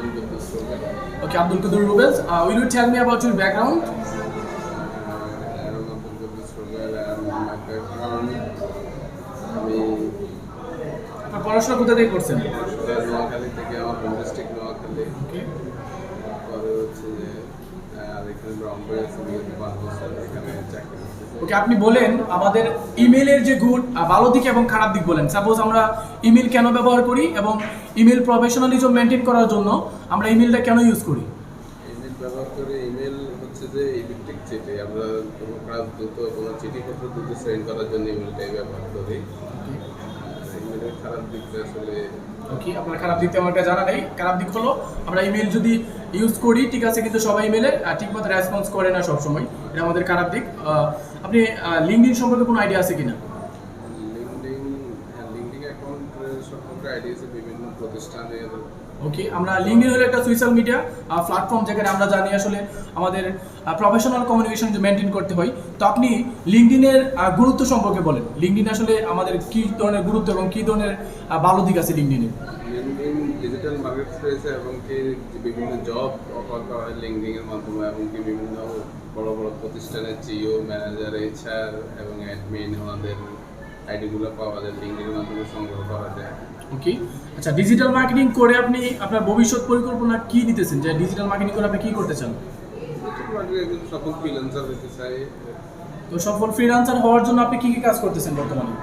Okay, Abdul Qadir Rubens. Will you tell me about your background? আপনার পড়াশোনা কোথা থেকে করছেন? নোয়াখালী থেকে, আমার হোম ডিস্ট্রিক্ট নোয়াখালী। পরে হচ্ছে যে এখানে ব্রাহ্মণবাড়িয়া সিভিলে 5 বছর এখানে চাকরি করতেছি। ওকে, আপনি বলেন আমাদের ইমেলের যে গুড ভালো দিক এবং খারাপ দিক বলেন। সাপোজ আমরা ইমেল কেন ব্যবহার করি এবং ইমেল প্রফেশনালিজম মেনটেন করার জন্য আমরা ইমেলটা কেন ইউজ করি? ইমেল ব্যবহার করে, ইমেল হচ্ছে যে ইলেকট্রিক চিঠি, আমরা কোনো কাজ দ্রুত, কোনো চিঠিপত্র দ্রুত সেন্ড করার জন্য ইমেলটাই ব্যবহার করি। ইমেলের খারাপ দিকটা আসলে ওকে, আপনার খারাপ দিকটা আমার কাছে জানা নেই। খারাপ দিক হলো আমরা ইমেল যদি ইউজ করি ঠিক আছে, কিন্তু সবাই ইমেলে ঠিকমতো রেসপন্স করে না সবসময়, এটা আমাদের খারাপ দিক। আপনি লিঙ্কডইন সম্পর্কে কোনো আইডিয়া আছে কিনা? লিঙ্কডিন অ্যাকাউন্ট সম্পর্কে আইডিয়া আছে বিভিন্ন প্রতিষ্ঠানের। ওকে, আমরা লিঙ্কডইন হলো একটা সোশ্যাল মিডিয়া প্ল্যাটফর্ম যেখানে আমরা জানি আসলে আমাদের প্রফেশনাল কমিউনিকেশন যে মেনটেন করতে হয়। তো আপনি লিঙ্কডইনের গুরুত্ব সম্পর্কে বলেন। লিঙ্কডইন আসলে আমাদের কী ধরনের গুরুত্ব এবং কী ধরনের ভালো দিক আছে লিঙ্কডইনে? লিঙ্কডিন ডিজিটাল মার্কেট প্লেস এবং কি বিভিন্ন জব অফার করা হয় লিঙ্কডিনের মাধ্যমে, এবং কি বিভিন্ন বড় বড় প্রতিষ্ঠানের জিও ম্যানেজার, এইচআর এবং অ্যাডমিন ওনাদের আইডিগুলো পাওয়া যায় লিঙ্কডিনের মাধ্যমে সংগ্রহ করা যায়। ওকে, আচ্ছা, ডিজিটাল মার্কেটিং করে আপনি আপনার ভবিষ্যৎ পরিকল্পনা কি নিতেছেন, যে ডিজিটাল মার্কেটিং করে আপনি কি করতে চান? সফল ফ্রিল্যান্সার হতে চাই। তো সফল ফ্রিল্যান্সার হওয়ার জন্য আপনি কি কি কাজ করতেছেন বর্তমানে?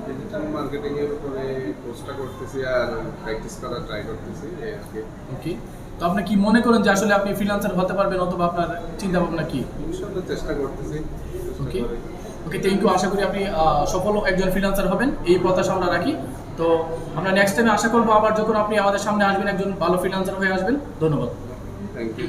ডিজিটাল মার্কেটিং এর উপরে কোর্সটা করতেছি আর প্র্যাকটিস করার ট্রাই করতেছি আর কি। ওকে, তো আপনি কি মনে করেন যে আসলে আপনি ফ্রিল্যান্সার হতে পারবেন, অথবা আপনার চিন্তা ভাবনা কি? ইনশাআল্লাহ চেষ্টা করতেছি। ওকে ওকে, থ্যাংক ইউ। আশা করি আপনি সফল একজন ফ্রিল্যান্সার হবেন, এই প্রত্যাশা আমরা রাখি। তো আমরা নেক্সট টাইমে আশা করবো আবার যখন আপনি আমাদের সামনে আসবেন একজন ভালো ফ্রিল্যান্সার হয়ে আসবেন। ধন্যবাদ। Thank you.